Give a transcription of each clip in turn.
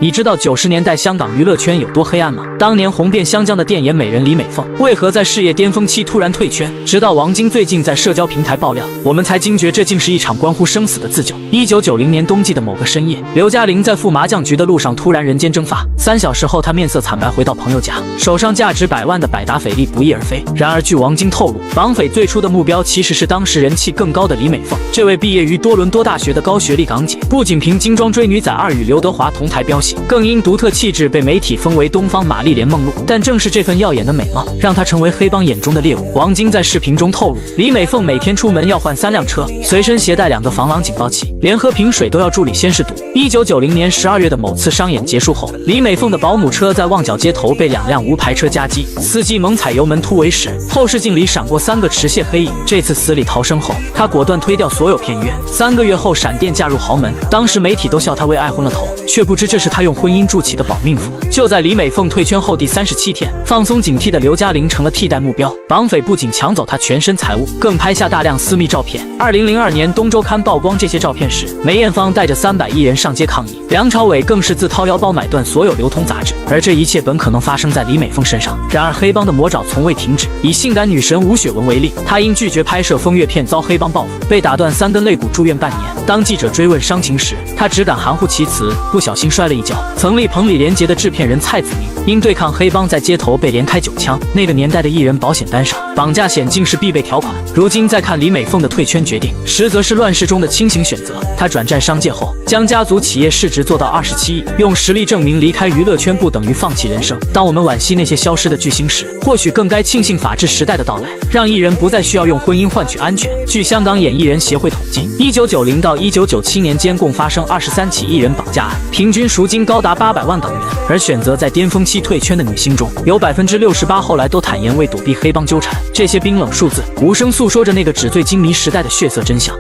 你知道90年代香港娱乐圈有多黑暗吗？当年红遍香江的电眼美人李美凤，为何在事业巅峰期突然退圈？直到王晶最近在社交平台爆料，我们才惊觉这竟是一场关乎生死的自救。1990年冬季的某个深夜，刘嘉玲在赴麻将局的路上突然人间蒸发，3小时后，她面色惨白回到朋友家，手上价值100万的百达翡丽不翼而飞。然而，据王晶透露，绑匪最初的目标其实是当时人气更高的李美凤。这位毕业于多伦多大学的高学历港姐，不仅凭精装追女仔2与刘德华同台飙戏，更因独特气质被媒体封为东方玛丽莲梦露。但正是这份耀眼的美貌，让她成为黑帮眼中的猎物。王晶在视频中透露，李美凤每天出门要换3辆车，随身携带2个防狼警报器，连喝瓶水都要助理先试毒。1990年12月的某次商演结束后，李美凤的保姆车在旺角街头被2辆无牌车夹击，司机猛踩油门突围时，后视镜里闪过3个持械黑影。这次死里逃生后，她果断推掉所有片约，3个月后闪电嫁入豪门。当时媒体都笑她为爱昏了头，却不知这是她用婚姻筑起的保命符。就在李美凤退圈后第37天，放松警惕的刘嘉玲成了替代目标，绑匪不仅抢走她全身财物，更拍下大量私密照片。2002年东周刊曝光这些照片时，梅艳芳带着300亿人上街抗议，梁朝伟更是自掏腰包买断所有流通杂志。而这一切本可能发生在李美凤身上，然而黑帮的魔爪从未停止。以性感女神吴雪文为例，她因拒绝拍摄风月片遭黑帮报复，被打断3根肋骨住院半年。当记者追问伤情时，她只敢含糊其辞，不小心摔了一跤。曾力彭李连杰的制片人蔡子明因对抗黑帮在街头被连开9枪，那个年代的艺人保险单上绑架险竟是必备条款。如今再看李美凤的退圈决定，实则是乱世中的清醒选择。她转战商界后，将家族企业市值做到27亿，用实力证明离开娱乐圈不等于放弃人生。当我们惋惜那些消失的巨星时，或许更该庆幸法治时代的到来，让艺人不再需要用婚姻换取安全。据香港演艺人协会统计，1990到1997年间共发生23起艺人绑架案，平均赎金高达800万港元。而选择在巅峰期退圈的女星中，有68%后来都坦言为躲避黑帮纠缠。这些冰冷数字无声诉说着那个纸醉金迷时代的血色真相。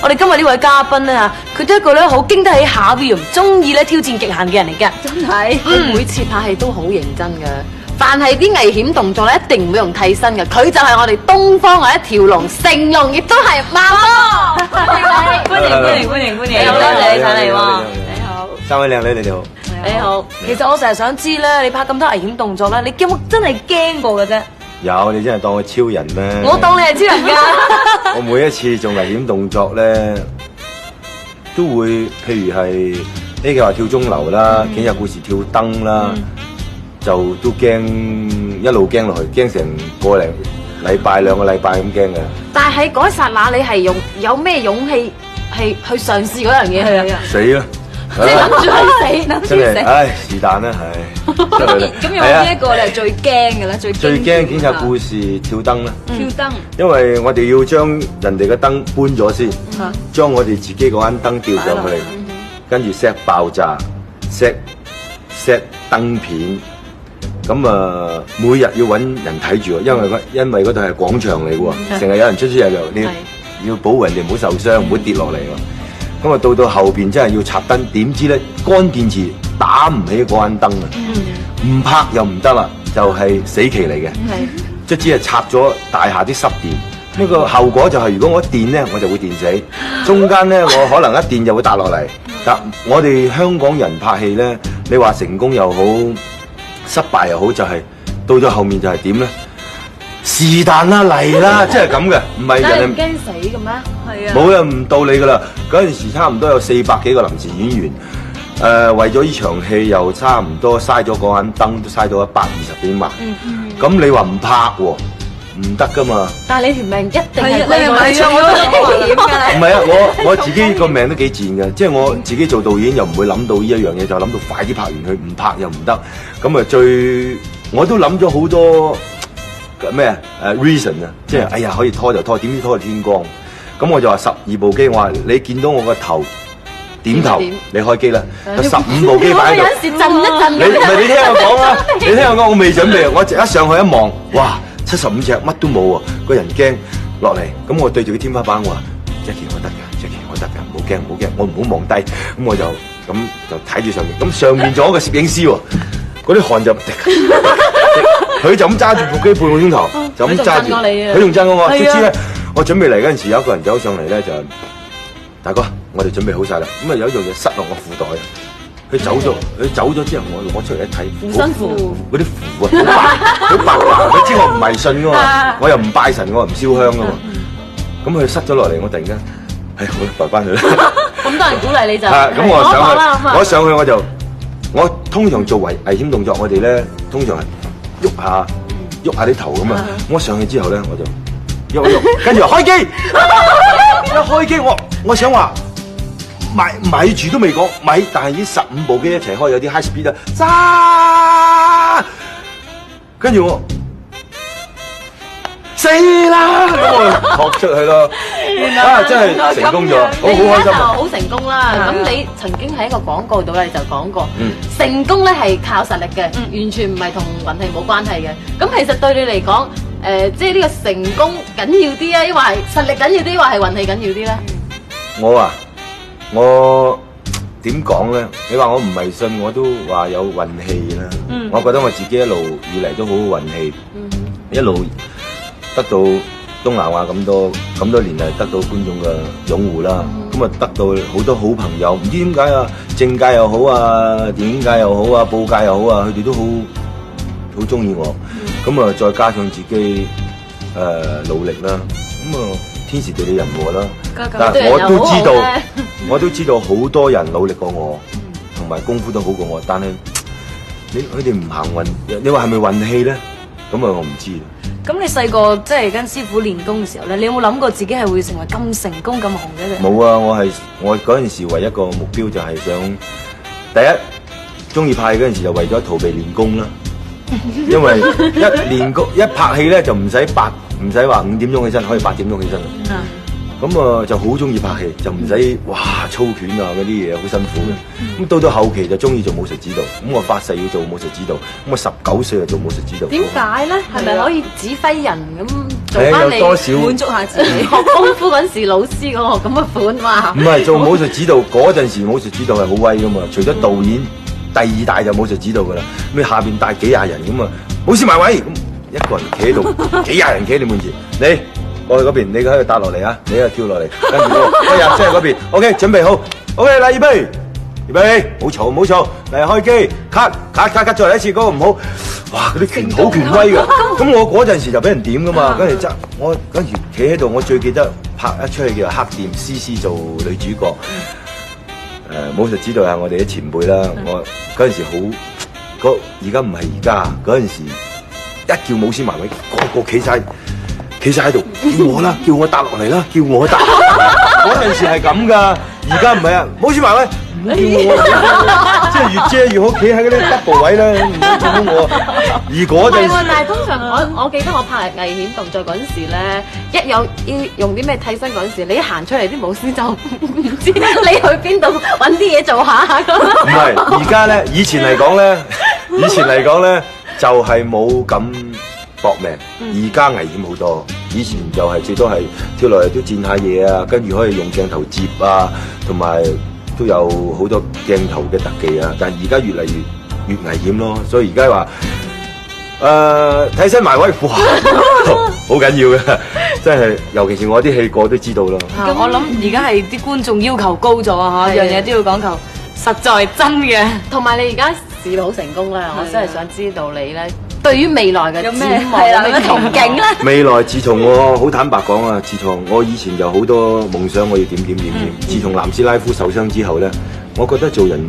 我哋今日呢位嘉賓咧嚇，佢都係一個咧好經得起考驗，中意咧挑戰極限嘅人嚟嘅。真係，佢每次拍戲都好認真嘅。凡係啲危險動作咧，一定唔會用替身嘅。佢就係我哋東方嘅一條龍，成龍亦都係馬哥。歡迎！你好，多謝你上嚟喎。你好，3位靚女，你哋好。你好，其實我成日想知咧，你拍咁多危險動作咧，你驚真係驚過嘅啫？有，你真係當我超人咩？我當你係超人㗎。我每一次做危險動作咧，都會譬如係呢個話跳鐘樓啦，警察故事跳燈啦，就都驚一路驚落去，驚成個零禮拜2個禮拜咁驚嘅。但係喺嗰一剎那，你係有咩勇氣係去嘗試嗰樣嘢？係啊，死啦！即係諗住去死，諗住死。唉，是但啦，係。咁有冇呢一個你係最驚嘅咧？最驚警察故事跳燈啦！跳燈，因為我哋要將人哋嘅燈搬咗先，將我哋自己嗰間燈吊上去，跟住 set 爆炸 ，set 燈片。咁啊，每日要揾人睇住，因為嗰度係廣場嚟喎，成日有人出入入，你要保護人哋唔好受傷，唔好跌落嚟喎。咁啊，到後邊真係要插燈，點知咧乾電池打唔起嗰間燈啊！唔拍又唔得啦，就係死期嚟嘅。即只係插咗大廈啲濕電，呢個後果就係如果我一電咧，我就會電死。中間咧，我可能一電就會跌落嚟。但我哋香港人拍戲咧，你話成功又好，失敗又好，就係到咗後面就係點咧？是但啦，嚟啦，即係咁嘅，唔係人哋唔驚死嘅咩？係啊，冇人唔道理噶啦。嗰陣時差唔多有400幾個臨時演員，為咗呢場戲又差唔多嘥咗嗰盞燈，都嘥咗120幾萬。咁你話唔拍喎，唔得噶嘛。但係你條命一定係係啊貴過係啊我危險㗎。唔係啊，我自己個命都幾賤嘅，即係我自己做導演又唔會諗到呢一樣嘢，就諗到快啲拍完佢，唔拍又唔得。咁啊我都諗咗好多咩啊reason 啊，即係哎呀可以拖就拖，點知拖到天光。咁我就話12部機，我話你見到我個頭點頭，你開機啦。有15部機擺喺度。有時震一震你唔係你聽我講啦，你聽我講，我未準備，我一上去一望，哇，75尺乜都冇喎，個人驚落嚟，咁我對住個天花板，我話Jackie我得㗎，Jackie我得㗎，唔好驚唔好驚，我唔好望低，咁我就睇住上面，咁上面仲有一個攝影師喎，嗰啲汗就佢就咁揸住部機半個鐘頭，就咁揸住，佢仲震過我，卒之咧，我準備嚟嗰陣時，有一個人走上嚟咧就大哥，我哋準備好晒啦，咁啊有一樣嘢塞落我褲袋。佢走咗之後，我攞出嚟一睇，護身符嗰啲符啊，好白，佢知我唔迷信噶嘛，我又唔拜神，我又唔燒香噶嘛，咁佢塞咗落嚟，我突然間，好啦，擺翻佢啦。咁多人鼓勵你就，咁我上去，我通常做危險動作，我哋咧通常係喐下啲頭咁啊。我上去之後咧，我就喐，跟住開機，一開機我想話。咪住都未講，但係已經15部機一齊開，有啲 high speed 啦，跟住我死啦，咁我撲出去咯，真係成功咗，好開心啊！好成功啦！咁你曾經喺一個廣告度咧就講過，成功咧係靠實力嘅，完全唔係同運氣冇關係嘅。咁其實對你嚟講，即係呢個成功緊要啲啊，抑或係實力緊要啲，抑或係運氣緊要啲咧？我點講咧？你話我唔迷信，我都話有運氣啦。我覺得我自己一路以嚟都好好運氣，一路得到東南亞咁多年嚟得到觀眾嘅擁護啦。咁啊得到好多好朋友，唔知點解啊，政界又好啊，電影界又好啊，報界又好啊，佢哋都好中意我。咁啊再加上自己努力啦，咁啊天時地利人和啦。但係我都知道好多人努力過我，同埋功夫都好過我，但係佢哋唔行運，你話係咪運氣咧？咁啊，我唔知。咁你細個即係跟師傅練功嘅時候咧，你有冇諗過自己係會成為咁成功咁紅嘅？冇啊！我嗰陣時唯一個目標就係想第一中意拍戲嗰陣時就為咗逃避練功啦，因為一拍戲咧就唔使話5點鐘起身，可以8點鐘起身啦。咁啊就好中意拍戲，就唔使操拳啊嗰啲嘢，好辛苦嘅。咁到後期就中意做武術指導，咁我發誓要做武術指導。咁我19歲就做武術指導。點解咧？係咪可以指揮人咁做翻你滿足下自己？學功夫嗰陣時老師嗰個咁嘅款嘛？唔係做武術指導嗰陣時，武術指導係好威噶嘛。除咗導演，第2大就武術指導噶啦。咁下邊帶幾廿人咁啊，武師埋位，咁一個人企喺度，幾廿人企喺你面前，你。過去嗰邊，你喺度搭落嚟啊！你喺度跳落嚟，跟住我入即係嗰邊。OK， 準備好。OK， 嚟預備，唔好嘈，唔好嘈，嚟開機 ，cut，再嚟一次，嗰個唔好。哇，嗰啲拳好權威㗎。咁我嗰陣時就俾人點㗎嘛，跟住我嗰陣時企喺度，我最記得拍一出戲叫《黑店》，CC 做女主角。武術指導係我哋啲前輩啦。我嗰陣時好，而家唔係而家，嗰陣時一叫武師埋位，個個企晒喺度，叫我啦，叫我搭落嚟啦，叫我搭。嗰陣時係咁噶，而家唔係啊，武師埋位，唔好叫我，即係越遮越好，企喺嗰啲 double 位啦，唔好叫我。而嗰陣時，但係通常我記得我拍危險動作嗰陣時咧，一有要用啲咩替身嗰陣時，你一行出嚟啲武師就唔知你去邊度揾啲嘢做下咁。唔係，而家咧，以前嚟講咧，就係冇咁搏命，而家危險好多。以前就係最多係跳落嚟都墊下嘢啊，跟住可以用鏡頭接啊，同埋都有好多鏡頭嘅特技啊。但係而家越嚟越危險咯，所以而家話睇身埋位，哇，好緊要嘅，真係，尤其是我啲戲個都知道咯。咁我諗而家係啲觀眾要求高咗啊，樣嘢都要講求實在真嘅。同埋你而家事業好成功啦，我真係想知道你咧，對於未來嘅展望有咩憧憬咧？未來自從我好坦白講啊，自從我以前有好多夢想，我要點。自從南斯拉夫受傷之後咧，我覺得做人，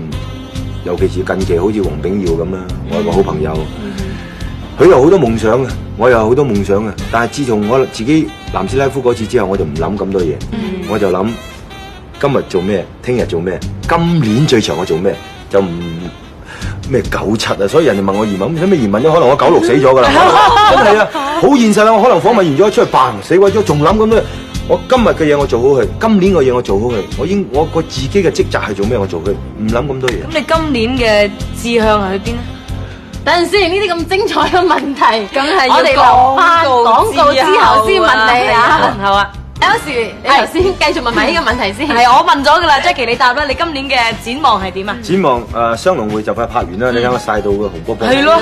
尤其是近期好似黃炳耀咁啦，我有個好朋友，佢有好多夢想嘅，我又有好多夢想嘅。但係自從我自己南斯拉夫嗰次之後，我就唔諗咁多嘢，我就諗今日做咩，聽日做咩，今年最長我做咩，就唔咩97啊。所以人哋問我移民，使咩移民啫？可能我96死咗㗎啦，真係啊，好現實啊！我可能訪問完咗出去嘭死鬼咗，仲諗咁多。我今日嘅嘢我做好佢，今年嘅嘢我做好佢，我個自己嘅職責係做咩我做佢，唔諗咁多嘢。咁你今年嘅志向係去邊咧？等陣先，呢啲咁精彩嘅問題，梗係要我哋留翻廣告之後先問你啊。好啊。有時你頭先繼續問埋呢個問題先。係我問咗㗎啦 ，Jackie 你答啦，你今年嘅展望係點啊？展望雙龍會就快拍完啦，你睇我曬到個紅卜卜。係咯。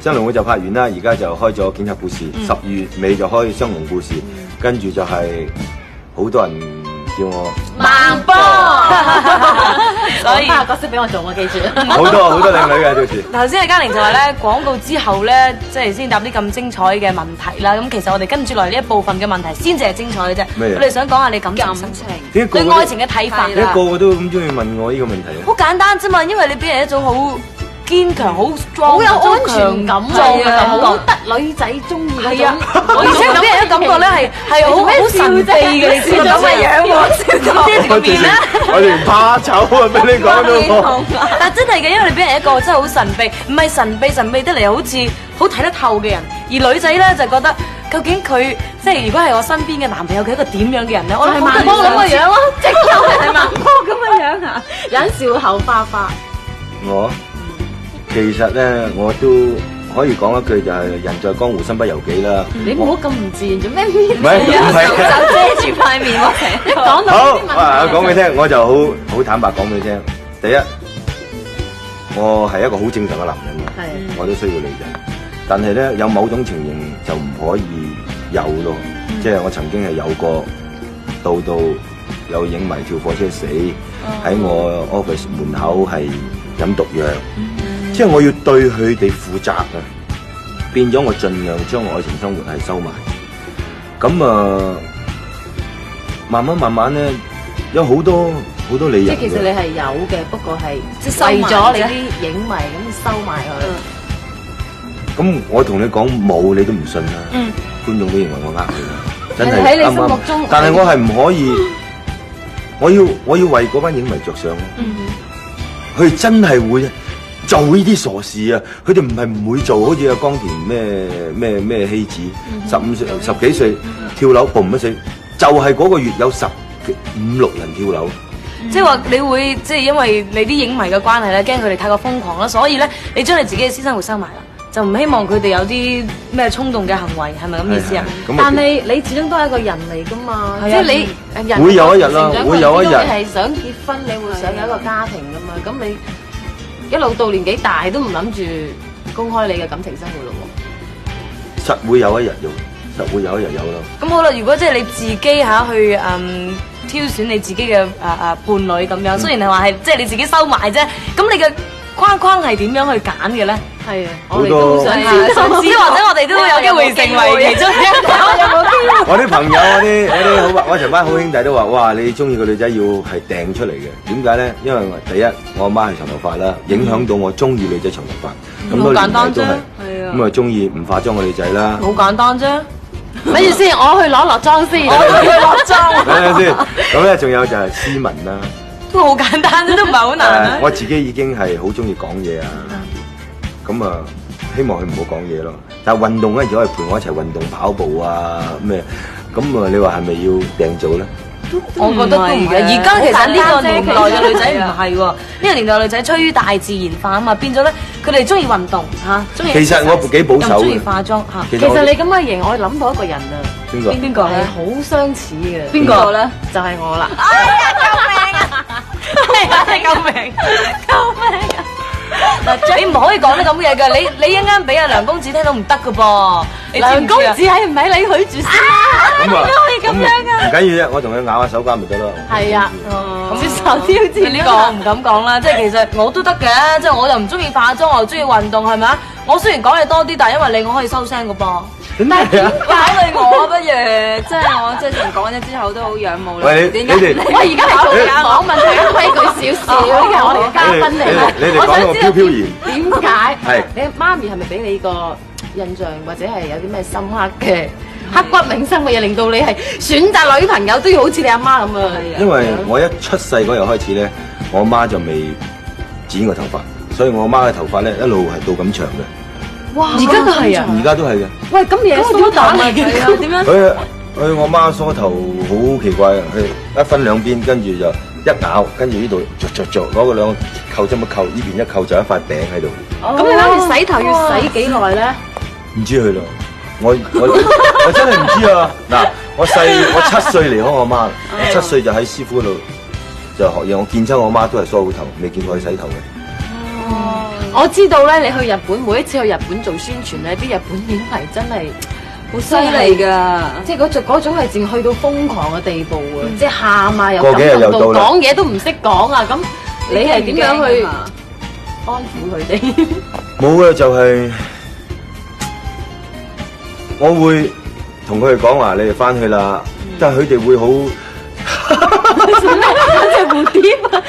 雙龍會就拍完啦，而家就開咗警察故事，10月尾就開雙龍故事，跟住就係好多人叫我孟波，所以角色俾我做，我記住。好多靚女嘅到時。頭先阿嘉玲就話咧，廣告之後咧，即係先答啲咁精彩嘅問題啦。咁其實我哋跟住落嚟呢一部分嘅問題先至係精彩嘅啫。咩我哋想講下你感情生活點解個個都對愛情嘅睇法。點解個個都咁中意問我呢個問題啊？好簡單啫嘛，因為你俾人一種好堅強、好好有安全感嘅感好覺。得女仔中意嗰係啊，種，而且俾人嘅感覺咧係好神秘嘅，你知唔知？笑咗乜樣喎？笑咗我直情我哋怕醜啊！俾你講到但真係嘅，因為你俾人一個真係好神秘，唔係神秘得嚟好似好睇得透嘅人，而女仔咧就覺得究竟佢即係如果係我身邊嘅男朋友，佢係一個點樣嘅人咧？我諗孟波咁嘅樣咯，即係係孟波咁嘅樣啊！忍笑口花花。我其實咧，我都可以講一句就係人在江湖身不由己啦。你唔好咁唔自然，做咩面？唔係就遮住塊面喎，一講到好呢啲問題，啊！講俾你聽，我就好坦白講俾你聽。第一，我係一個好正常嘅男人啊，我都需要女仔。但係咧，有某種情形就唔可以有咯。即係我曾經係有過，到有影迷跳火車死，喺我 office 門口係飲毒藥。即係我要對佢哋負責啊！變咗我盡量將愛情生活係收埋。咁啊，慢慢咧，有好多理由。即係其實你係有嘅，不過係即係為咗你啲影迷咁收埋佢。咁我同你講冇，你都唔信啦。觀眾都認為我呃你啦，真係喺你心目中。但係我係唔可以，我要為嗰班影迷着想。佢哋真係會做呢啲傻事啊！佢哋唔係唔會做，好似阿江田咩希子，15歲10幾歲跳樓嘣一聲，就係嗰個月有5、6人跳樓。即係話你會即係因為你啲影迷嘅關係咧，驚佢哋太過瘋狂啦，所以咧你將你自己嘅私生活收埋啦，就唔希望佢哋有啲咩衝動嘅行為，係咪咁意思啊？但係你始終都係一個人嚟㗎嘛，即係你人會有一日啦，會有一日你係想結婚，你會想有一個家庭㗎嘛，咁你一路到年紀大都唔諗住公開你嘅感情生活咯喎，實會有一日有，實會有一日有咯。咁好啦，如果即係你自己去挑選你自己嘅伴侶咁樣，雖然係話係即係你自己收埋啫，咁你嘅框框係點樣去揀嘅咧？係啊，我哋都好想知，甚至或者我哋都有機會成為其中一個。有冇機會？我啲朋友，我啲好，我成班好兄弟都話：哇！你中意個女仔要係掟出嚟嘅，點解咧？因為第一，我阿媽係長頭髮啦，影響到我中意女仔長頭髮。咁多年嚟都係，咁啊中意唔化妝嘅女仔啦。好簡單啫。咪住先，我去落妝先。我去落妝。等陣先，咁咧仲有就係斯文啦。都好簡單啫，都唔係好難啊。我自己已經係好中意講嘢啊。咁啊，希望佢唔好講嘢咯。但係運動咧，如果係陪我一齊運動跑步啊咩，咁啊，你話係咪要訂做咧？我覺得都唔係。而家其實呢個年代嘅女仔唔係喎，呢個年代嘅女仔趨於大自然化啊嘛，變咗咧，佢哋中意運動嚇，中意。其實我幾保守嘅。中意化妝嚇。其實你咁嘅型，我諗到一個人啊。邊個？邊個係好相似嘅。邊個咧？就係我啦。哎呀！救命啊！係啊！救命！救命啊！嗱，你唔可以講啲咁嘅嘢㗎，你一陣間俾阿梁公子聽到唔得㗎噃。梁公子係唔係你許住先？咁啊，可以咁樣㗎？唔緊要啫，我同佢咬下手瓜咪得咯。係啊，接受挑戰。呢個我唔敢講啦，即係其實我都得嘅，即係我又唔中意化妝，我又中意運動，係咪啊？我雖然講嘢多啲，但係因為你我可以收聲㗎噃。但係點考慮我不如，即係我即係同講咗之後都好仰慕你。喂，你哋，我而家係做講問題，規矩少少，呢個係我哋嘅嘉賓嚟。你哋講到我飄飄然。點解？係你媽咪係咪俾你個印象或者係有啲咩深刻嘅刻骨銘心嘅嘢，令到你係選擇女朋友都要好似你阿媽咁啊？因為我一出世嗰日開始咧，我阿媽就未剪過頭髮，所以我阿媽嘅頭髮咧一路係到咁長嘅。哇！而家都係啊！而家都係嘅。喂，咁嘢梳頭嚟嘅，點樣？我媽梳頭好奇怪嘅，佢一分兩邊，跟住就一咬，跟住呢度著攞個兩個扣針一扣，呢邊一扣就一塊餅喺度。咁你諗住洗頭要洗幾耐咧？唔知佢啦，我真係唔知啊！嗱，我7歲離開我媽，7歲就喺師傅嗰度就學嘢。我見親我媽都係梳好頭，未見過佢洗頭嘅。我知道咧，你去日本每一次去日本做宣傳咧，啲日本影迷真係好犀利㗎，即係嗰種係淨去到瘋狂嘅地步啊！即係喊啊，又感動到講嘢都唔識講啊！咁你係點樣去安撫佢哋？冇嘅，就係我會同佢哋講話，你哋翻去啦，但係佢哋會好。隻蝴蝶啊！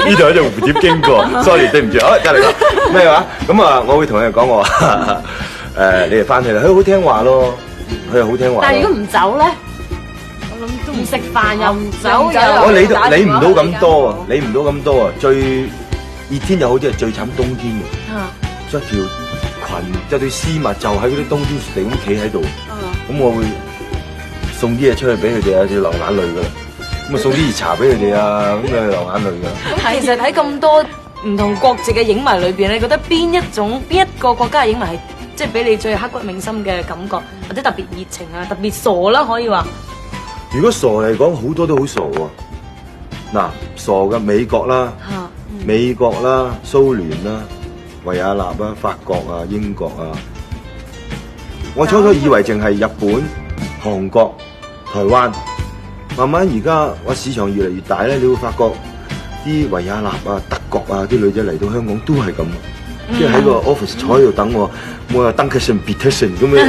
呢度有隻蝴蝶經過 ，sorry 對唔住，隔離個咩話？咁啊，我會同佢哋講我話你哋翻去啦，佢好聽話咯，佢又好聽話。但係如果唔走咧，我諗都唔食飯又唔走我理唔到咁多啊，理唔到咁多啊！最熱天就好啲，最慘冬天嘅，着條裙着對絲襪就喺嗰啲冬天雪地咁企喺度，咁我會送啲嘢出去俾佢哋啊，就流眼淚噶啦。咁啊送啲熱茶俾佢哋啊，咁啊流眼淚噶。其實喺咁多唔同國籍嘅影迷裏邊，你覺得邊一個國家嘅影迷係即係俾你最刻骨銘心嘅感覺，或者特別熱情啊，特別傻啦可以話？如果傻嚟講，好多都好傻喎。嗱，傻嘅美國啦，美國啦，蘇聯啦，維也納啦，法國啊，英國啊。我初初以為淨係日本、韓國、台灣。慢慢而家我市場越嚟越大咧，你會發覺啲維也納啊、德國啊啲女仔嚟到香港都係咁，即係喺個 office 坐喺度等我，我又 Dankeschön Bitteschön 咁樣，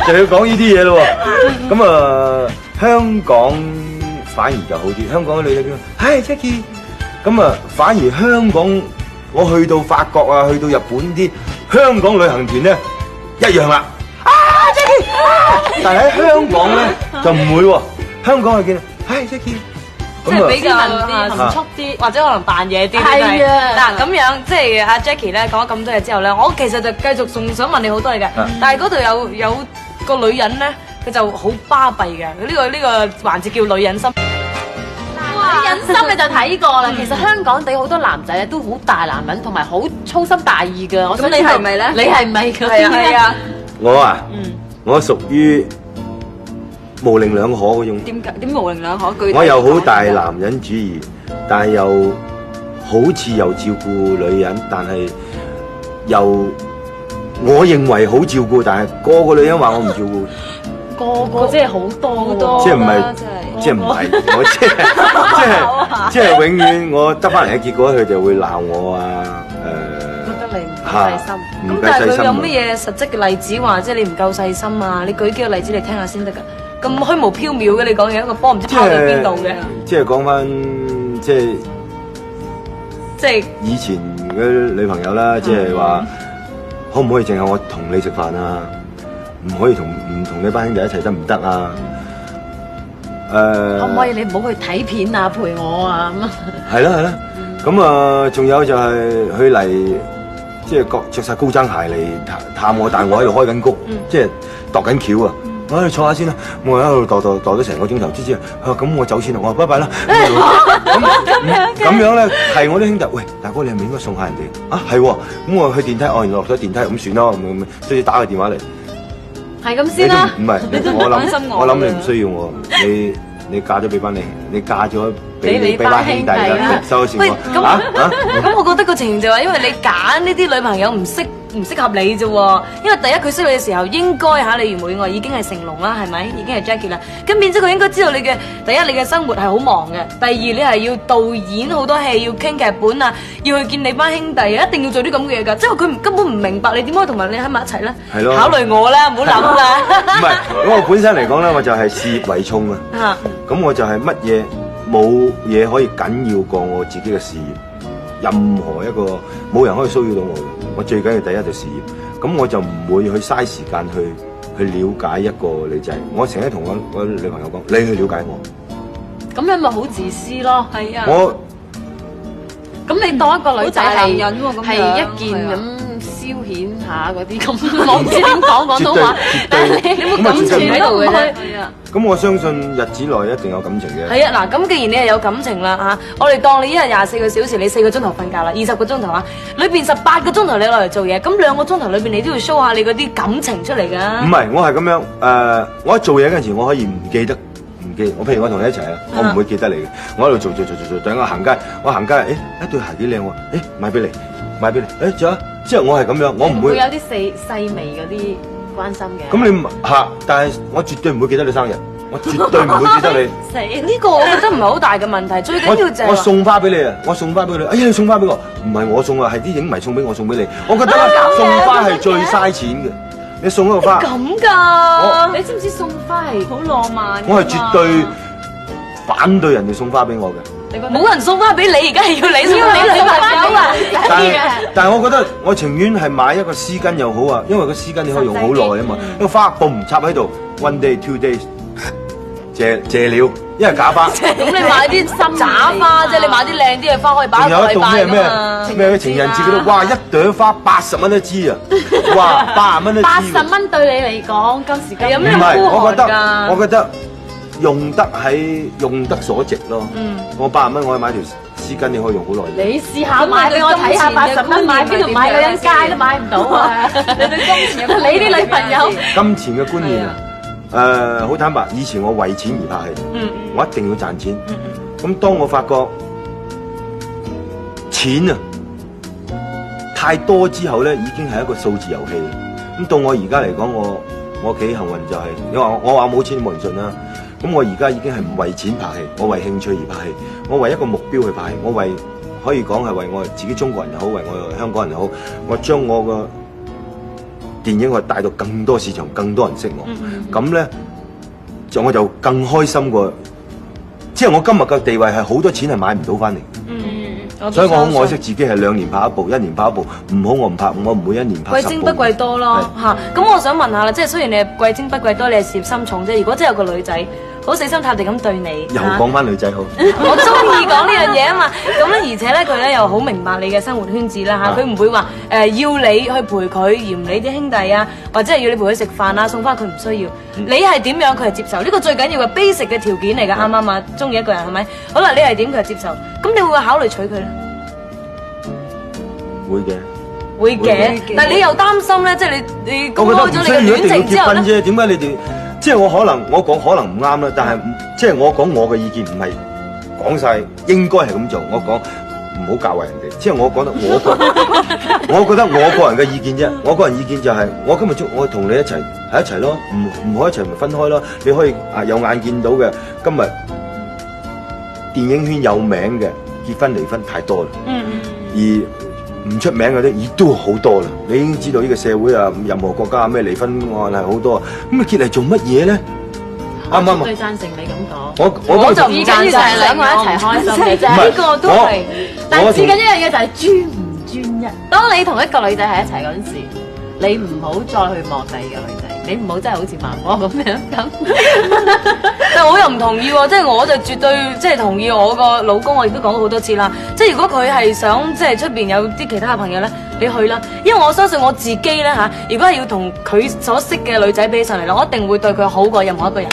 就要講呢啲嘢咯喎。咁啊，香港反而就好啲，香港嘅女仔叫，Hi Jackie。咁啊，反而香港我去到法國啊，去到日本啲香港旅行團咧一樣啦。Jackie，但係喺香港咧就唔會喎。香港係見，唉 Jackie，即係比較含蓄啲，或者可能扮嘢啲。係啊，嗱咁樣，即係阿 Jackie 咧講咗咁多嘢之後咧，我其實就繼續仲想問你好多嘢嘅。但係嗰度有個女人咧，佢就好巴閉嘅。呢個環節叫女人心。女人心你就睇過啦。其實香港地好多男仔咧都好大男人，同埋好粗心大意嘅。咁你係咪咧？你係咪嗰啲咧？我啊，我屬於模棱兩可嗰種。點模棱兩可？具體我又好大男人主義，但係又好似又照顧女人，但係又我認為好照顧，但係個個女人話我唔照顧。個即係好多，即係唔係？即係唔係？我即係永遠我得翻嚟嘅結果，佢就會鬧我啊！覺得你唔夠細心。咁但係佢有乜嘢實質嘅例子話，即係你唔夠細心啊？你舉幾個例子嚟聽下先得㗎。咁虛無縹緲嘅你講嘢，一個波唔知拋到邊度嘅。即係講翻，即係以前嘅女朋友啦，即係話可唔可以淨係我同你食飯啊？唔可以唔同你班兄弟一齊得唔得啊？可唔可以你唔好去睇片啊？陪我啊咁啊！係啦，咁啊，仲有就係佢嚟，即係着晒高踭鞋嚟探我，但係我喺度開緊谷，即係度緊橋啊！我喺度坐下先啦，我喺度度咗成個鐘頭之之，咁我走先啦，我話拜拜啦。咁樣咧，係我啲兄弟，喂，大哥你係咪應該送下人哋？啊係喎，咁我去電梯，原來落咗電梯，咁算咯，咁所以打個電話嚟。係咁先啦。唔係，我諗你唔需要我，你嫁咗俾班你嫁咗俾你班兄弟啦，收咗錢我。咁我覺得個情形就話，因為你揀呢啲女朋友唔適合你啫喎。因為第一佢識你嘅時候，應該你如無意外已經係成龍啦，係咪？已經係 Jackie 啦。咁變咗佢應該知道你嘅第一，你嘅生活係好忙嘅；第二，你係要導演好多戲，要傾劇本啊，要去見你班兄弟，一定要做啲咁嘅嘢㗎。即係佢根本唔明白你點可以同埋你喺埋一齊咧。係咯。考慮我啦，唔好諗啦。唔係，咁我本身嚟講咧，我就係事業為重啊。咁我就係乜嘢冇嘢可以緊要過我自己嘅事業。任何一個冇人可以騷擾到我嘅，我最緊要第一就事業。咁我就唔會去嘥時間去了解一個女仔。我成日同我女朋友講，你去了解我。咁樣咪好自私咯。係啊。咁你當一個女仔係男人喎咁樣一件咁消遣下嗰啲咁，我唔知點講廣東話，但係你冇感情喺度嘅啫。咁我相信日子內一定有感情嘅。係啊，嗱，咁既然你係有感情啦嚇，我哋當你一日24個小時，你4個鐘頭瞓覺啦，20個鐘頭啊，裏邊18個鐘頭你攞嚟做嘢，咁2個鐘頭裏邊你都要 show 下你嗰啲感情出嚟㗎。唔係，我係咁樣我一做嘢嗰陣時，我可以唔記得。我譬如我同你一齊啊，我唔會記得你嘅。我喺度做，等我行街，一對鞋幾靚喎，買俾你，仲有，之後我係咁樣，我唔會有啲細微嗰啲關心嘅。咁你但係我絕對唔會記得你生日，我絕對唔會記得你。死呢個我覺得唔係好大嘅問題，最緊要就係我送花俾你啊！我送花俾你，哎呀你送花俾我，唔係我送啊，係啲影迷送俾我，送俾你。我覺得送花係最嘥錢嘅。你送嗰個花咁㗎？你知唔知送花係好浪漫？我係絕對反對人哋送花俾我嘅。冇人送花俾你，而家係要你送俾你女朋友啊！但係我覺得我情願係買一個絲巾又好啊，因為個絲巾你可以用好耐啊嘛。一個花嘣插喺度 ，one day two days， 謝了，因為假花。咁你買啲假花啫，你買啲靚啲嘅花可以擺一個禮拜㗎嘛。咩情人節嗰度，哇一朵花80蚊一支啊！哇80蚊一支。80蚊對你嚟講，今時今日唔係，我覺得用得所值咯。我80蚊我可以買條絲巾，你可以用好耐。你試下買俾我睇下，80蚊買邊度買？女人街都買唔到啊！你對金錢，你啲女朋友金錢嘅觀念啊，好坦白，以前我為錢而拍戲，我一定要賺錢。咁當我發覺錢啊太多之後咧，已經係一個數字遊戲。咁到我而家嚟講，我幾幸運就係，你話我話冇錢冇人信啦。咁我而家已經係唔為錢拍戲，我為興趣而拍戲，我為一個目標去拍戲，我可以講係為我自己中國人又好，為我香港人又好，我將我個電影我帶到更多市場，更多人識我。咁咧我就更開心過，即係我今日嘅地位係好多錢係買唔到翻嚟。所以我好愛惜自己係2年拍一部，1年拍一部，唔好我唔拍，我唔會1年拍10部。貴精不貴多咯嚇，咁我想問下啦，即係雖然你係貴精不貴多，你係事業心重啫。如果真係有個女仔好死心塌地咁對你，又講翻女仔好，我中意講呢樣嘢啊嘛。咁咧而且咧佢咧又好明白你嘅生活圈子啦嚇，佢唔會話要你去陪佢，嫌你啲兄弟啊，或者係要你陪佢食飯啊，送花佢唔需要。你係點樣佢係接受，呢個最緊要嘅 basic 嘅條件嚟㗎，啱唔啱啊？中意一個人係咪？好啦，你係點佢係接受，咁你會唔會考慮娶佢咧？會嘅，但係你又擔心咧，即係你公開咗你嘅戀情之後咧，點解你哋即係我可能唔啱啦，但係即係我講我嘅意見，唔係講晒應該係咁做，我講唔好教壞人哋，即係我講得我覺得我個人嘅意見啫，我個人意見就係我今日我同你一齊喺一齊咯，唔可以一齊咪分開咯，你可以有眼見到嘅，今日電影圈有名嘅結婚離婚太多啦，而唔出名嗰啲亦都好多啦，你已經知道呢個社會啊，任何國家咩離婚案係好多，咁結嚟做乜嘢咧？啱唔啱啊？最贊成你咁講，我就唔贊成2個人一齊開心嘅啫，呢個都係。但係至緊一樣嘢就係專唔專一。當你同一個女仔喺一齊嗰陣時，你唔好再去望第二個女仔，你唔好真係好似孟婆咁樣咁。但我又唔同意喎，即係我就絕對即係同意我個老公，我亦都講過好多次啦。即係如果佢係想即係出邊有啲其他嘅朋友咧，你去啦，因為我相信我自己咧嚇，如果係要同佢所識嘅女仔比起上嚟啦，我一定會對佢好過任何一個人。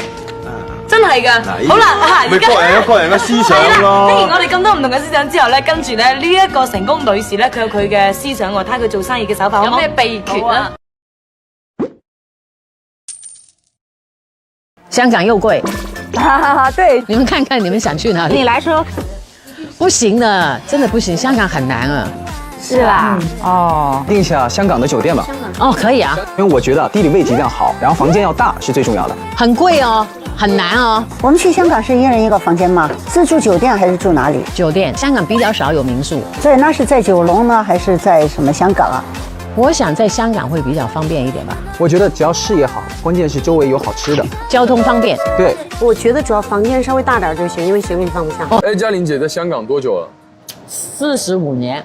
真係㗎。好啦，而家各人有各人嘅思想咯。既然我哋咁多唔同嘅思想之後咧，跟住咧呢一個成功女士咧，佢有佢嘅思想喎，睇下佢做生意嘅手法有咩秘訣啊？香港又貴，对，你們看看你們想去哪裡？你來說，不行的，真的不行，香港很難啊。是啦，哦，定一下香港的酒店吧。哦，可以啊，因為我覺得地理位置一定要好，然後房間要大是最重要的。很貴哦，很難哦。我們去香港是1人1個房間嗎？是住酒店還是住哪裡？酒店，香港比較少有民宿。所以那是在九龍呢，還是在什麼香港啊？我想在香港會比較方便一點吧。我覺得只要視野好，關鍵是周圍有好吃的，交通方便。對，我覺得主要房間稍微大點就行，因為行李放不下。哎，嘉玲姐在香港多久了？45年。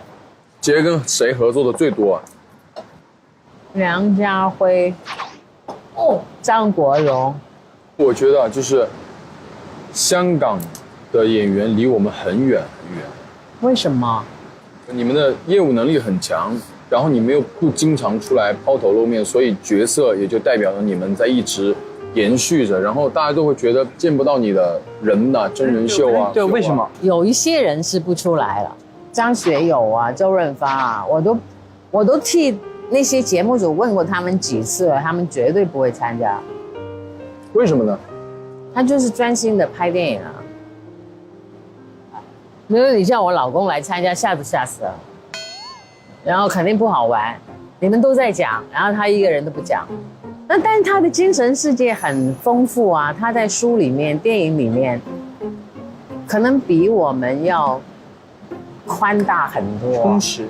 姐跟誰合作的最多啊？梁家辉，张国荣。我觉得就是香港的演员离我们很远很远。为什么？你们的业务能力很强，然后你们又不经常出来抛头露面，所以角色也就代表了你们在一直延续着，然后大家都会觉得见不到你的人呐、真人秀啊。对，为什么？有一些人是不出来了，张学友啊、周润发啊，我都替那些节目组问过他们几次了，他们绝对不会参加。为什么呢？他就是专心的拍电影啊。因为你叫我老公来参加，吓都吓死了，然后肯定不好玩。你们都在讲，然后他一个人都不讲。但是他的精神世界很丰富啊，他在书里面、电影里面，可能比我们要宽大很多，充实。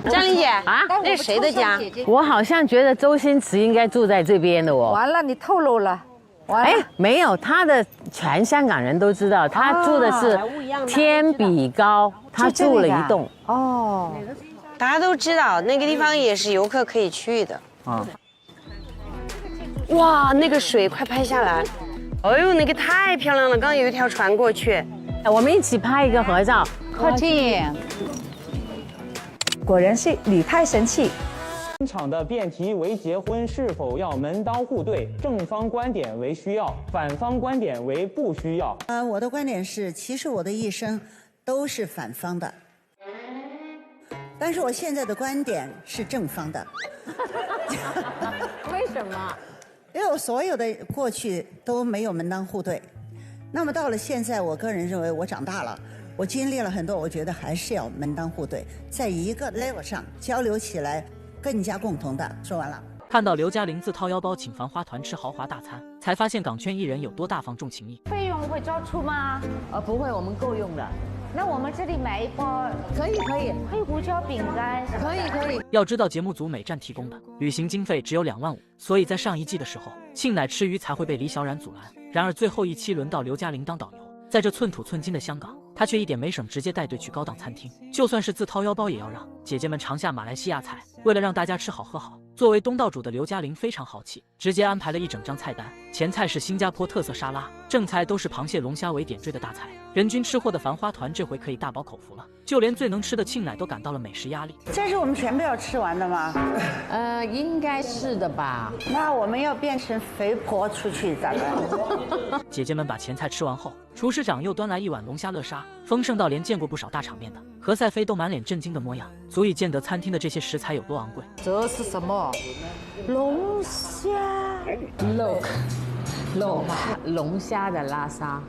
张丽姐啊，那是谁的家？我好像觉得周星驰应该住在这边的哦。完了，你透露了。哎，没有，他的全香港人都知道，他住的是天比高，他住了一栋。哦，大家都知道那个地方也是游客可以去的。啊，哇，那个水快拍下来！哎呦，那个太漂亮了，刚刚有一条船过去。我们一起拍一个合照。靠近。果然是你太神气。现场的辩题为结婚是否要门当户对，正方观点为需要，反方观点为不需要。我的观点是，其实我的一生都是反方的，但是我现在的观点是正方的。为什么？因为我所有的过去都没有门当户对，那么到了现在，我个人认为我长大了，我经历了很多，我觉得还是要门当户对，在一个 level 上交流起来更加共同的。说完了。看到刘嘉玲自掏腰包请繁花团吃豪华大餐，才发现港圈艺人有多大方重情义。费用会招出吗？不会，我们够用的。那我们这里买一包，可以，黑胡椒饼干，可以。要知道节目组每站提供的旅行经费只有2万5，所以在上一季的时候，庆乃吃鱼才会被李小冉阻拦。然而最后一期轮到刘嘉玲当导游，在这寸土寸金的香港，她却一点没省，直接带队去高档餐厅，就算是自掏腰包也要让姐姐们尝下马来西亚菜。为了让大家吃好喝好，作为东道主的刘嘉玲非常豪气，直接安排了一整张菜单，前菜是新加坡特色沙拉，正菜都是螃蟹龙虾为点缀的大菜。人均吃货的繁花团这回可以大饱口福了，就连最能吃的庆乃都感到了美食压力。这是我们全部要吃完的吗？应该是的吧。那我们要变成肥婆出去咋办？姐姐们把前菜吃完后，厨师长又端来一碗龙虾乐沙，丰盛到连见过不少大场面的何赛飞都满脸震惊的模样，足以见得餐厅的这些食材有多昂贵。这是什么？龙虾。龙虾的拉沙，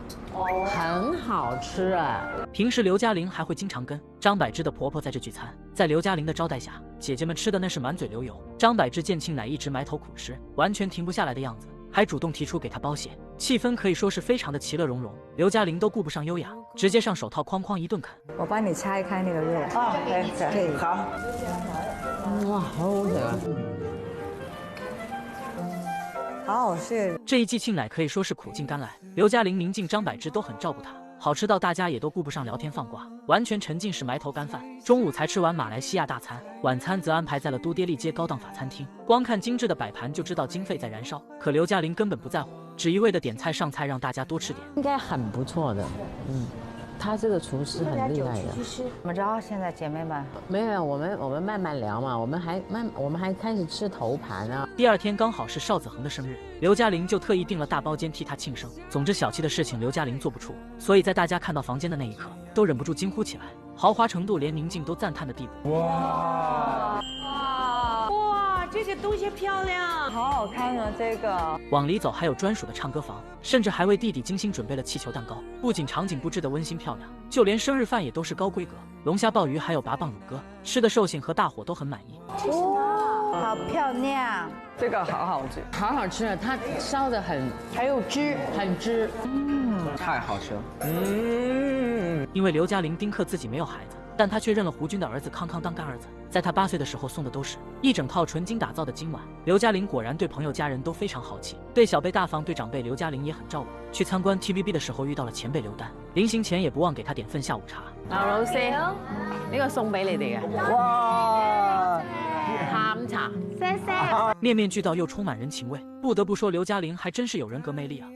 很好吃啊。平时刘嘉玲还会经常跟张柏芝的婆婆在这聚餐，在刘嘉玲的招待下，姐姐们吃的那是满嘴流油。张柏芝见庆乃一直埋头苦吃，完全停不下来的样子，还主动提出给她包血，气氛可以说是非常的其乐融融。刘嘉玲都顾不上优雅，直接上手套哐哐一顿啃。我帮你拆开那个肉。可以，好。哇，好好食啊！好好吃。这一季庆乃可以说是苦尽甘来，刘嘉玲、宁静、张柏芝都很照顾她，好吃到大家也都顾不上聊天放瓜，完全沉浸式埋头干饭。中午才吃完马来西亚大餐，晚餐则安排在了都爹利街高档法餐厅。光看精致的摆盘就知道经费在燃烧，可刘嘉玲根本不在乎，只一味的点菜上菜，让大家多吃点。应该很不错的，他这个厨师很厉害的。怎么着？现在姐妹们没有，我们慢慢聊嘛，我们还开始吃头盘啊。第二天刚好是邵子恒的生日，刘嘉玲就特意订了大包间替他庆生。总之小气的事情刘嘉玲做不出，所以在大家看到房间的那一刻，都忍不住惊呼起来，豪华程度连宁静都赞叹的地步。哇，这些东西漂亮，好好看啊！这个往里走还有专属的唱歌房，甚至还为弟弟精心准备了气球蛋糕。不仅场景布置的温馨漂亮，就连生日饭也都是高规格，龙虾鲍鱼还有拔蚌乳鸽，吃的寿星和大伙都很满意。哇，好漂亮！这个好好吃，好好吃啊！它烧的还有汁，很汁，太好吃了。因为刘嘉玲丁克自己没有孩子，但她却认了胡军的儿子康康当干儿子。在他8岁的时候送的都是一整套纯金打造的金碗。刘嘉玲果然对朋友家人都非常豪气，对小辈大方，对长辈刘嘉玲也很照顾。去参观 TVB 的时候遇到了前辈刘丹，临行前也不忘給他點份下午茶。老師，呢個送俾你哋嘅。哇，鹹飲茶。謝謝。面面俱到又充滿人情味，不得不說劉嘉玲還真是有人格魅力啊。